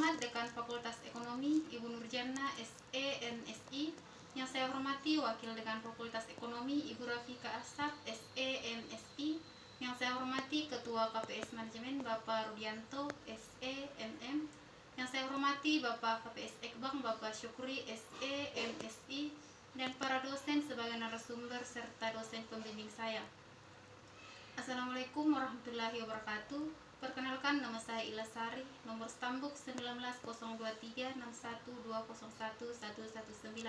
Hormat Dekan Fakultas Ekonomi Ibu Nurjana SE MSI. Yang saya hormati Wakil Dekan Fakultas Ekonomi Ibu Rafika Asap SE MSI. Yang saya hormati Ketua KPS Manajemen Bapak Rudianto SE MM. Yang saya hormati Bapak KPS Ekbang Bapak Syukri SE MSI, dan para dosen sebagai narasumber serta dosen pembimbing saya. Assalamualaikum warahmatullahi wabarakatuh. Perkenalkan, nama saya Ilasari, nomor stambuk 19023612011119.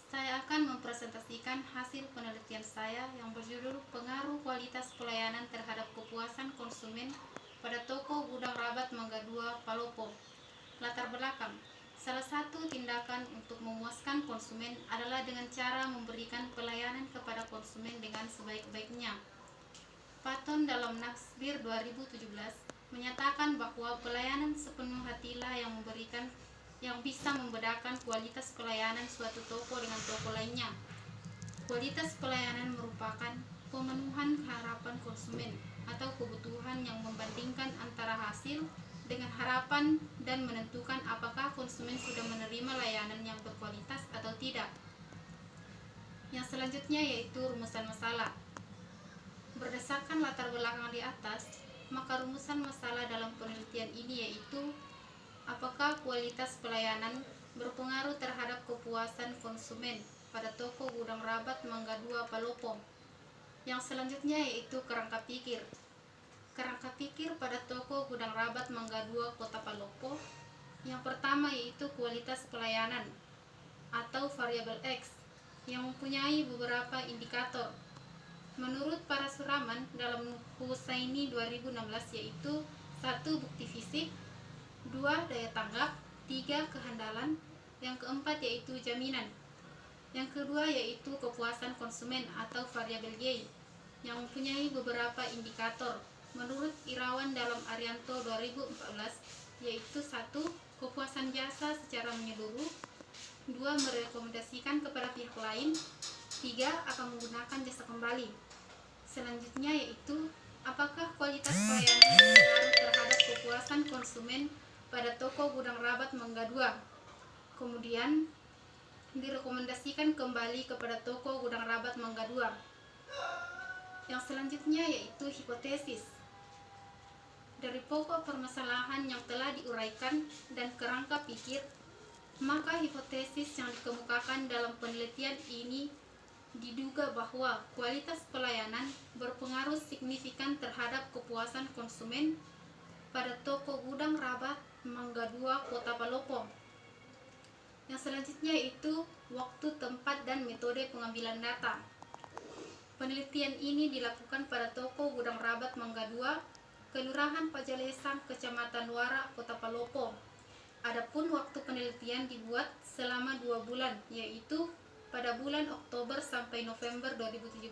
Saya akan mempresentasikan hasil penelitian saya yang berjudul Pengaruh Kualitas Pelayanan Terhadap Kepuasan Konsumen pada Toko Gudang Rabat Mangga 2 Palopo. Latar belakang: salah satu tindakan untuk memuaskan konsumen adalah dengan cara memberikan pelayanan kepada konsumen dengan sebaik-baiknya. Paton dalam Nasbir 2017 menyatakan bahwa pelayanan sepenuh hatilah yang bisa membedakan kualitas pelayanan suatu toko dengan toko lainnya. Kualitas pelayanan merupakan pemenuhan harapan konsumen atau kebutuhan yang membandingkan antara hasil dengan harapan dan menentukan apakah konsumen sudah menerima layanan yang berkualitas atau tidak. Yang selanjutnya yaitu rumusan masalah. Berdasarkan latar belakang di atas, maka rumusan masalah dalam penelitian ini yaitu apakah kualitas pelayanan berpengaruh terhadap kepuasan konsumen pada Toko Gudang Rabat Mangga 2 Palopo. Yang selanjutnya yaitu kerangka pikir. Kerangka pikir pada Toko Gudang Rabat Mangga 2 Kota Palopo. Yang pertama yaitu kualitas pelayanan atau variabel X yang mempunyai beberapa indikator. Menurut para suraman dalam Husaini 2016 yaitu 1. Bukti fisik, 2. Daya tanggap, 3. Kehandalan, yang keempat yaitu jaminan. Yang kedua yaitu kepuasan konsumen atau variabel Y yang mempunyai beberapa indikator. Menurut Irawan dalam Arianto 2014 yaitu 1. Kepuasan jasa secara menyeluruh, 2. Merekomendasikan kepada pihak lain, 3. Akan menggunakan jasa kembali. Selanjutnya yaitu apakah kualitas pelayanan berpengaruh terhadap kepuasan konsumen pada Toko Gudang Rabat Mangga 2. Kemudian direkomendasikan kembali kepada Toko Gudang Rabat Mangga 2. Yang selanjutnya yaitu hipotesis. Dari pokok permasalahan yang telah diuraikan dan kerangka pikir, maka hipotesis yang dikemukakan dalam penelitian ini diduga bahwa kualitas pelayanan berpengaruh signifikan terhadap kepuasan konsumen pada Toko Gudang Rabat Mangga 2 Kota Palopo. Yang selanjutnya itu waktu, tempat, dan metode pengambilan data. Penelitian ini dilakukan pada Toko Gudang Rabat Mangga 2, Kelurahan Pajalesang, Kecamatan Wara, Kota Palopo. Adapun waktu penelitian dibuat selama 2 bulan, yaitu pada bulan Oktober sampai November 2017.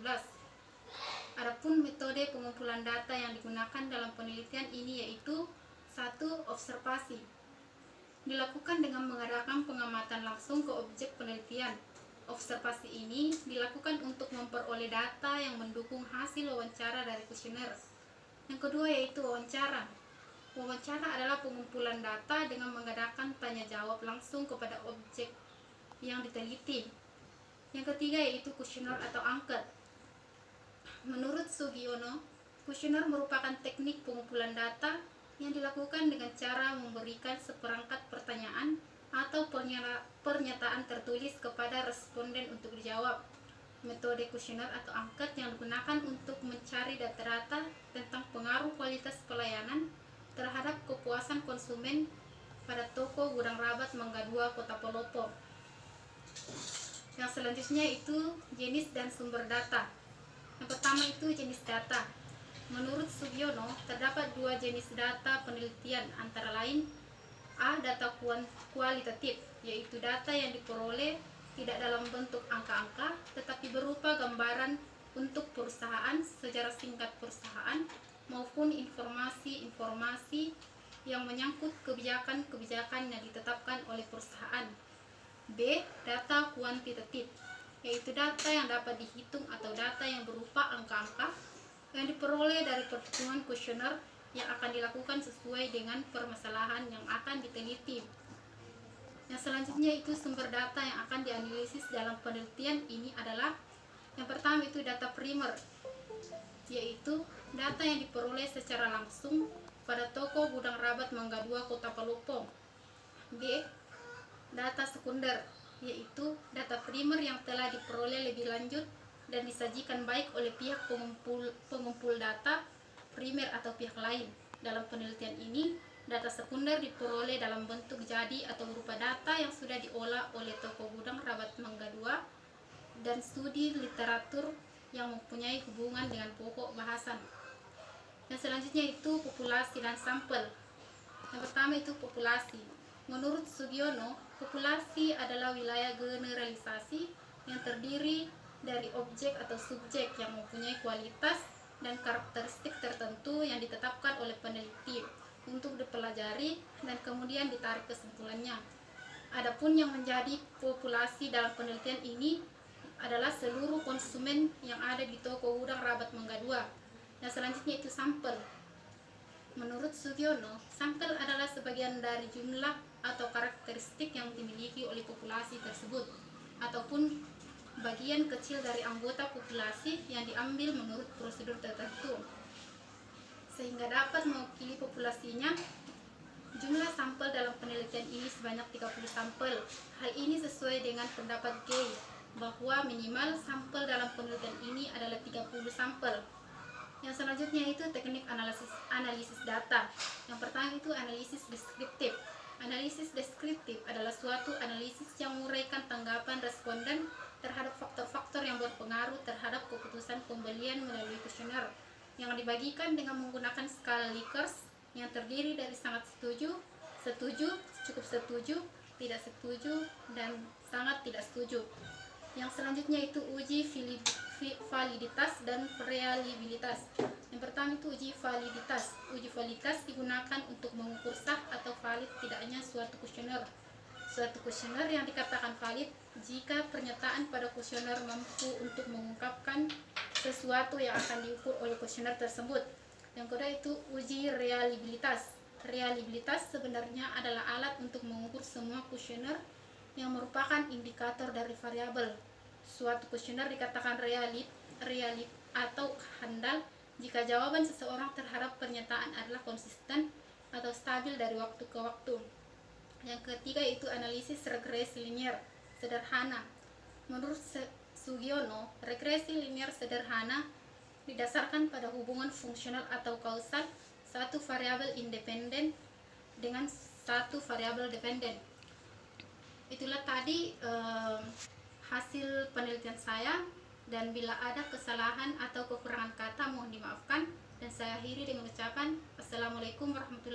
Adapun metode pengumpulan data yang digunakan dalam penelitian ini yaitu 1. Observasi. Dilakukan dengan mengadakan pengamatan langsung ke objek penelitian. Observasi ini dilakukan untuk memperoleh data yang mendukung hasil wawancara dari kuesioner. Yang kedua yaitu wawancara. Wawancara adalah pengumpulan data dengan mengadakan tanya jawab langsung kepada objek yang diteliti. Yang ketiga yaitu kuesioner atau angket. Menurut Sugiono, kuesioner merupakan teknik pengumpulan data yang dilakukan dengan cara memberikan seperangkat pertanyaan atau pernyataan tertulis kepada responden untuk dijawab. Metode kuesioner atau angket yang digunakan untuk mencari data-data tentang pengaruh kualitas pelayanan terhadap kepuasan konsumen pada Toko Gudang Rabat Mangga 2 Kota Palopo. Yang selanjutnya itu jenis dan sumber data. Yang pertama itu jenis data. Menurut Sugiono, terdapat 2 jenis data penelitian, antara lain A. Data kualitatif, yaitu data yang diperoleh tidak dalam bentuk angka-angka, tetapi berupa gambaran untuk perusahaan, sejarah singkat perusahaan, maupun informasi-informasi yang menyangkut kebijakan-kebijakan yang ditetapkan oleh perusahaan. B. Data kuantitatif, yaitu data yang dapat dihitung atau data yang berupa angka-angka yang diperoleh dari perhitungan kuesioner yang akan dilakukan sesuai dengan permasalahan yang akan diteliti. Yang selanjutnya itu sumber data yang akan dianalisis dalam penelitian ini adalah yang pertama itu data primer, yaitu data yang diperoleh secara langsung pada toko gudang Rabat Mangga 2 Kota Palopo. B. Data sekunder, yaitu data primer yang telah diperoleh lebih lanjut dan disajikan baik oleh pihak pengumpul data primer atau pihak lain. Dalam penelitian ini, data sekunder diperoleh dalam bentuk jadi atau berupa data yang sudah diolah oleh toko gudang Rabat Mangga 2 dan studi literatur yang mempunyai hubungan dengan pokok bahasan. Yang selanjutnya itu populasi dan sampel. Yang pertama itu populasi. Menurut Sugiono, populasi adalah wilayah generalisasi yang terdiri dari objek atau subjek yang mempunyai kualitas dan karakteristik tertentu yang ditetapkan oleh peneliti untuk dipelajari dan kemudian ditarik kesimpulannya. Adapun yang menjadi populasi dalam penelitian ini adalah seluruh konsumen yang ada di toko gudang Rabat Mangga 2. Yang selanjutnya itu sampel. Menurut Sugiono, sampel adalah sebagian dari jumlah atau karakteristik yang dimiliki oleh populasi tersebut, ataupun bagian kecil dari anggota populasi yang diambil menurut prosedur tertentu, sehingga dapat mewakili populasinya. Jumlah sampel dalam penelitian ini sebanyak 30 sampel. Hal ini sesuai dengan pendapat Gay bahwa minimal sampel dalam penelitian ini adalah 30 sampel. Yang selanjutnya itu teknik analisis data. Yang pertama itu analisis deskriptif. Analisis deskriptif adalah suatu analisis yang menguraikan tanggapan responden terhadap faktor-faktor yang berpengaruh terhadap keputusan pembelian melalui kuesioner yang dibagikan dengan menggunakan skala Likert yang terdiri dari sangat setuju, setuju, cukup setuju, tidak setuju, dan sangat tidak setuju. Yang selanjutnya itu uji validitas dan reliabilitas. Yang pertama itu uji validitas. Uji validitas digunakan untuk mengukur sah atau valid tidaknya suatu kuesioner. Suatu kuesioner yang dikatakan valid jika pernyataan pada kuesioner mampu untuk mengungkapkan sesuatu yang akan diukur oleh kuesioner tersebut. Yang kedua itu uji reliabilitas. Reliabilitas sebenarnya adalah alat untuk mengukur semua kuesioner yang merupakan indikator dari variabel. Suatu kuesioner dikatakan realit atau handal jika jawaban seseorang terhadap pernyataan adalah konsisten atau stabil dari waktu ke waktu. Yang ketiga itu analisis regresi linier sederhana. Menurut Sugiono, regresi linier sederhana didasarkan pada hubungan fungsional atau kausal satu variabel independen dengan satu variabel dependen. Itulah tadi hasil penelitian saya, dan bila ada kesalahan atau kekurangan kata mohon dimaafkan, dan saya akhiri dengan ucapan Assalamualaikum warahmatullahi wabarakatuh.